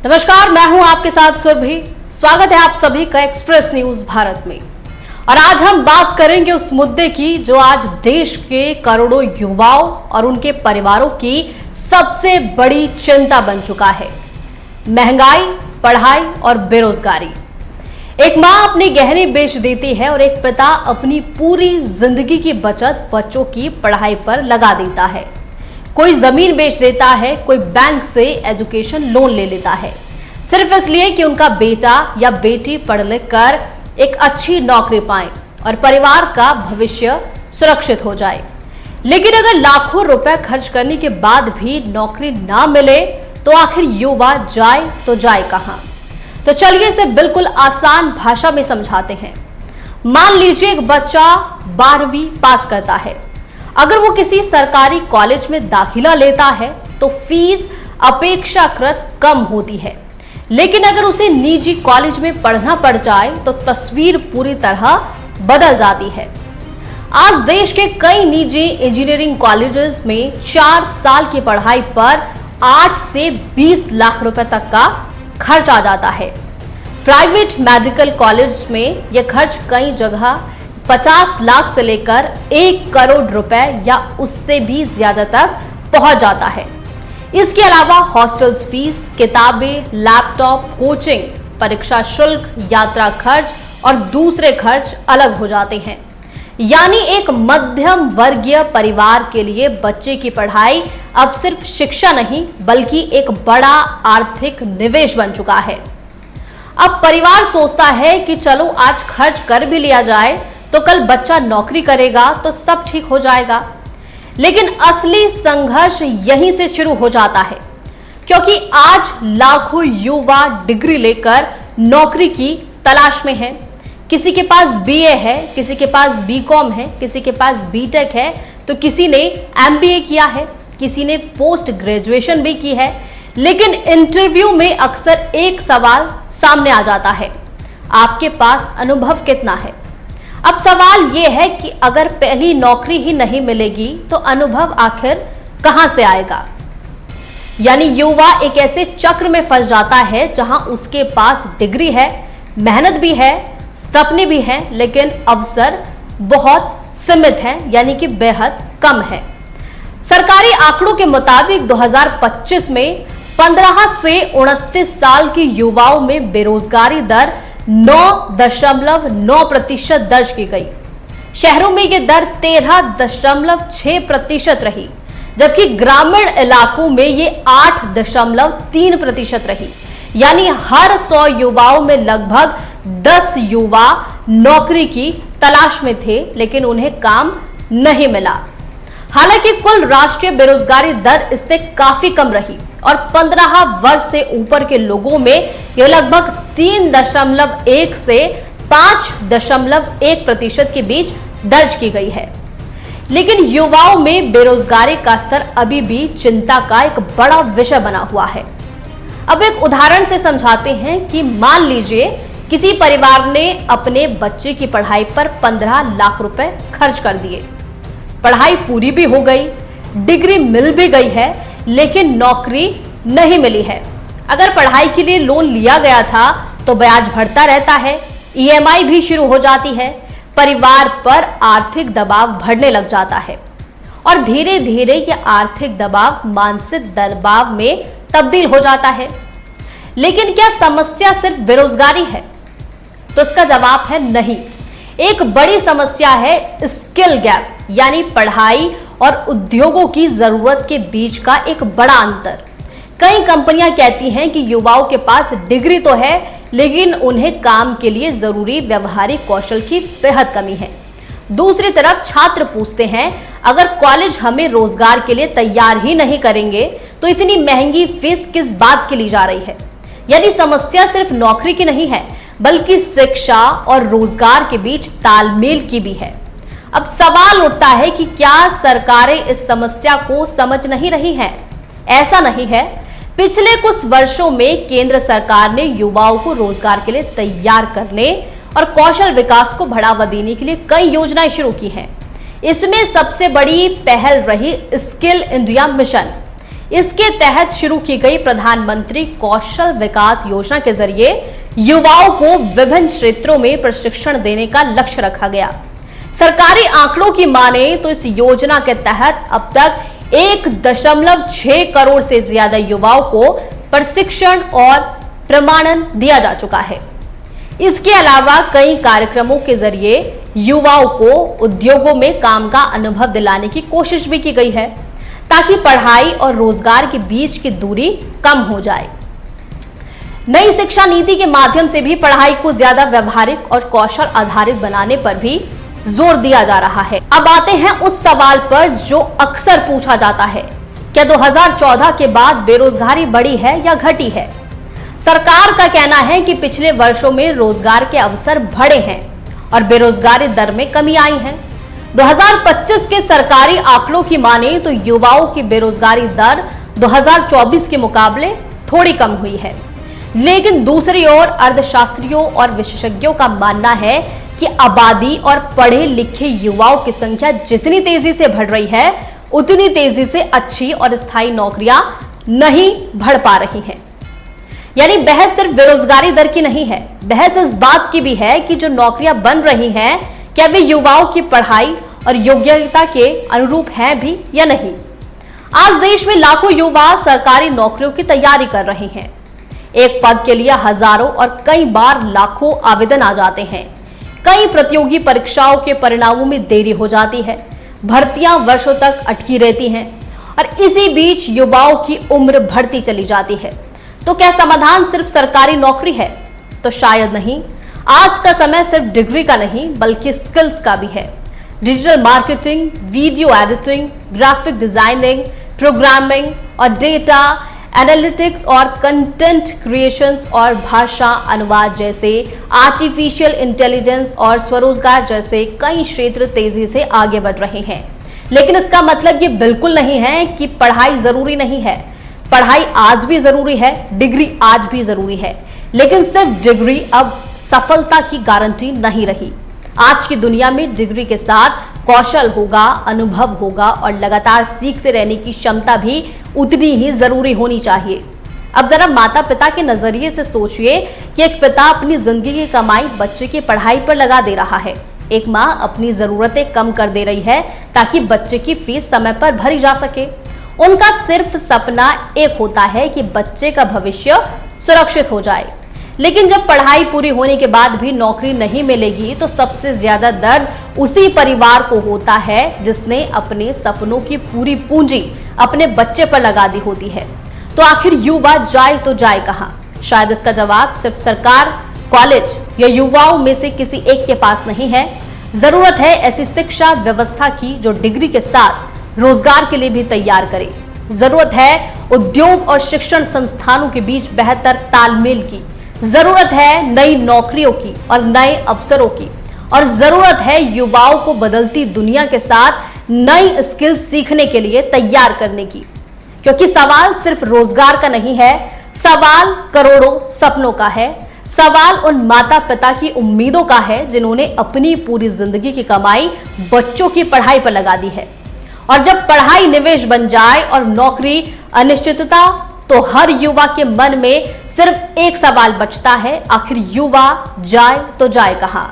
नमस्कार, मैं हूं आपके साथ सुरभि। स्वागत है आप सभी का एक्सप्रेस न्यूज भारत में। और आज हम बात करेंगे उस मुद्दे की जो आज देश के करोड़ों युवाओं और उनके परिवारों की सबसे बड़ी चिंता बन चुका है। महंगाई, पढ़ाई और बेरोजगारी। एक मां अपनी गहने बेच देती है और एक पिता अपनी पूरी जिंदगी की बचत बच्चों की पढ़ाई पर लगा देता है। कोई जमीन बेच देता है, कोई बैंक से एजुकेशन लोन ले लेता है, सिर्फ इसलिए कि उनका बेटा या बेटी पढ़ लिख कर एक अच्छी नौकरी पाए और परिवार का भविष्य सुरक्षित हो जाए। लेकिन अगर लाखों रुपए खर्च करने के बाद भी नौकरी ना मिले तो आखिर युवा जाए तो जाए कहां? तो चलिए इसे बिल्कुल आसान भाषा में समझाते हैं। मान लीजिए एक बच्चा 12वीं पास करता है। अगर वो किसी सरकारी कॉलेज में दाखिला लेता है तो फीस अपेक्षाकृत कम होती है, लेकिन अगर उसे निजी कॉलेज में पढ़ना पड़ जाए तो तस्वीर पूरी तरह बदल जाती है। आज देश के कई निजी इंजीनियरिंग कॉलेजेस में 4 साल की पढ़ाई पर 8 से 20 लाख रुपए तक का खर्च आ जाता है। प्राइवेट मेडिकल कॉलेज में यह खर्च कई जगह 50 लाख से लेकर 1 करोड़ रुपए या उससे भी ज्यादा तक पहुंच जाता है। इसके अलावा हॉस्टल फीस, किताबें, लैपटॉप, कोचिंग, परीक्षा शुल्क, यात्रा खर्च और दूसरे खर्च अलग हो जाते हैं। यानी एक मध्यम वर्गीय परिवार के लिए बच्चे की पढ़ाई अब सिर्फ शिक्षा नहीं बल्कि एक बड़ा आर्थिक निवेश बन चुका है। अब परिवार सोचता है कि चलो आज खर्च कर भी लिया जाए तो कल बच्चा नौकरी करेगा तो सब ठीक हो जाएगा। लेकिन असली संघर्ष यहीं से शुरू हो जाता है, क्योंकि आज लाखों युवा डिग्री लेकर नौकरी की तलाश में हैं। किसी के पास बीए है, किसी के पास बीकॉम है, किसी के पास बीटेक है, तो किसी ने एमबीए किया है, किसी ने पोस्ट ग्रेजुएशन भी की है। लेकिन इंटरव्यू में अक्सर एक सवाल सामने आ जाता है, आपके पास अनुभव कितना है? अब सवाल यह है कि अगर पहली नौकरी ही नहीं मिलेगी तो अनुभव आखिर कहां से आएगा? यानी युवा एक ऐसे चक्र में फंस जाता है जहां उसके पास डिग्री है, मेहनत भी है, सपने भी हैं, लेकिन अवसर बहुत सीमित हैं, यानी कि बेहद कम है। सरकारी आंकड़ों के मुताबिक 2025 में 15 से 29 साल के युवाओं में बेरोजगारी दर 9.9% दर्ज की गई। शहरों में यह दर 13.6% रही, जबकि ग्रामीण इलाकों में यह 8.3% रही। यानी हर 100 युवाओं में लगभग 10 युवा नौकरी की तलाश में थे, लेकिन उन्हें काम नहीं मिला। हालांकि कुल राष्ट्रीय बेरोजगारी दर इससे काफी कम रही और 15 वर्ष से ऊपर के लोगों में यह लगभग 3.1 से 5.1% के बीच दर्ज की गई है। लेकिन युवाओं में बेरोजगारी का स्तर अभी भी चिंता का एक बड़ा विषय बना हुआ है। अब एक उदाहरण से समझाते हैं कि मान लीजिए किसी परिवार ने अपने बच्चे की पढ़ाई पर 15 लाख रुपए खर्च कर दिए। पढ़ाई पूरी भी हो गई, डिग्री मिल भी गई है, लेकिन नौकरी नहीं मिली है। अगर पढ़ाई के लिए लोन लिया गया था तो ब्याज बढ़ता रहता है, ईएमआई भी शुरू हो जाती है, परिवार पर आर्थिक दबाव बढ़ने लग जाता है और धीरे धीरे यह आर्थिक दबाव मानसिक दबाव में तब्दील हो जाता है। लेकिन क्या समस्या सिर्फ बेरोजगारी है? तो इसका जवाब है नहीं। एक बड़ी समस्या है स्किल गैप, यानी पढ़ाई और उद्योगों की जरूरत के बीच का एक बड़ा अंतर। कई कंपनियां कहती हैं कि युवाओं के पास डिग्री तो है, लेकिन उन्हें काम के लिए जरूरी व्यवहारिक कौशल की बेहद कमी है। दूसरी तरफ छात्र पूछते हैं, अगर कॉलेज हमें रोजगार के लिए तैयार ही नहीं करेंगे तो इतनी महंगी फीस किस बात की ली जा रही है? यानी समस्या सिर्फ नौकरी की नहीं है, बल्कि शिक्षा और रोजगार के बीच तालमेल की भी है। अब सवाल उठता है कि क्या सरकारें इस समस्या को समझ नहीं रही हैं? ऐसा नहीं है। पिछले कुछ वर्षों में केंद्र सरकार ने युवाओं को रोजगार के लिए तैयार करने और कौशल विकास को बढ़ावा देने के लिए कई योजनाएं शुरू की हैं। इसमें सबसे बड़ी पहल रही स्किल इंडिया मिशन। इसके तहत शुरू की गई प्रधानमंत्री कौशल विकास योजना के जरिए युवाओं को विभिन्न क्षेत्रों में प्रशिक्षण देने का लक्ष्य रखा गया। सरकारी आंकड़ों की माने तो इस योजना के तहत अब तक 1.6 करोड़ से ज्यादा युवाओं को प्रशिक्षण और प्रमाणन दिया जा चुका है। इसके अलावा कई कार्यक्रमों के जरिए युवाओं को उद्योगों में काम का अनुभव दिलाने की कोशिश भी की गई है, ताकि पढ़ाई और रोजगार के बीच की दूरी कम हो जाए। नई शिक्षा नीति के माध्यम से भी पढ़ाई को ज्यादा व्यवहारिक और कौशल आधारित बनाने पर भी जोर दिया जा रहा है। अब आते हैं उस सवाल पर जो अक्सर पूछा जाता है, क्या 2014 के बाद बेरोजगारी बढ़ी है या घटी है? सरकार का कहना है कि पिछले वर्षों में रोजगार के अवसर बढ़े हैं और बेरोजगारी दर में कमी आई है। 2025 के सरकारी आंकड़ों की माने तो युवाओं की बेरोजगारी दर 2024 के मुकाबले थोड़ी कम हुई है, लेकिन दूसरी ओर अर्थशास्त्रियों और विशेषज्ञों का मानना है कि आबादी और पढ़े लिखे युवाओं की संख्या जितनी तेजी से बढ़ रही है, उतनी तेजी से अच्छी और स्थायी नौकरियां नहीं बढ़ पा रही हैं। यानी बहस सिर्फ बेरोजगारी दर की नहीं है, बहस इस बात की भी है कि जो नौकरियां बन रही हैं, क्या वे युवाओं की पढ़ाई और योग्यता के अनुरूप हैं भी या नहीं। आज देश में लाखों युवा सरकारी नौकरियों की तैयारी कर रहे हैं। एक पद के लिए हजारों और कई बार लाखों आवेदन आ जाते हैं। कई प्रतियोगी परीक्षाओं के परिणामों में देरी हो जाती है, भर्तियां वर्षों तक अटकी रहती हैं और इसी बीच युवाओं की उम्र बढ़ती चली जाती है। तो क्या समाधान सिर्फ सरकारी नौकरी है? तो शायद नहीं। आज का समय सिर्फ डिग्री का नहीं बल्कि स्किल्स का भी है। Digital marketing, video editing, graphic designing, programming और डेटा एनालिटिक्स और कंटेंट क्रिएशंस और भाषा अनुवाद जैसे आर्टिफिशियल इंटेलिजेंस और स्वरोजगार जैसे कई क्षेत्र तेजी से आगे बढ़ रहे हैं। लेकिन इसका मतलब ये बिल्कुल नहीं है कि पढ़ाई जरूरी नहीं है। पढ़ाई आज भी जरूरी है, डिग्री आज भी जरूरी है, लेकिन सिर्फ डिग्री अब सफलता की गारंटी नहीं रही। आज की दुनिया में डिग्री के साथ कौशल होगा, अनुभव होगा और लगातार सीखते रहने की क्षमता भी उतनी ही जरूरी होनी चाहिए। अब जरा माता पिता के नजरिए से सोचिए कि एक पिता अपनी जिंदगी की कमाई बच्चे की पढ़ाई पर लगा दे रहा है, एक माँ अपनी जरूरतें कम कर दे रही है ताकि बच्चे की फीस समय पर भरी जा सके। उनका सिर्फ सपना एक होता है कि बच्चे का भविष्य सुरक्षित हो जाए। लेकिन जब पढ़ाई पूरी होने के बाद भी नौकरी नहीं मिलेगी तो सबसे ज्यादा दर्द उसी परिवार को होता है जिसने अपने सपनों की पूरी पूंजी अपने बच्चे पर लगा दी होती है। तो आखिर युवा जाए तो जाए कहां? शायद इसका जवाब सिर्फ सरकार, कॉलेज या युवाओं में से किसी एक के पास नहीं है। जरूरत है ऐसी शिक्षा व्यवस्था की जो डिग्री के साथ रोजगार के लिए भी तैयार करे। जरूरत है उद्योग और शिक्षण संस्थानों के बीच बेहतर तालमेल की। जरूरत है नई नौकरियों की और नए अवसरों की, और जरूरत है युवाओं को बदलती दुनिया के साथ नई स्किल सीखने के लिए तैयार करने की। क्योंकि सवाल सिर्फ रोजगार का नहीं है, सवाल करोड़ों सपनों का है। सवाल उन माता पिता की उम्मीदों का है जिन्होंने अपनी पूरी जिंदगी की कमाई बच्चों की पढ़ाई पर लगा दी है। और जब पढ़ाई निवेश बन जाए और नौकरी अनिश्चितता, तो हर युवा के मन में सिर्फ एक सवाल बचता है, आखिर युवा जाए तो जाए कहां?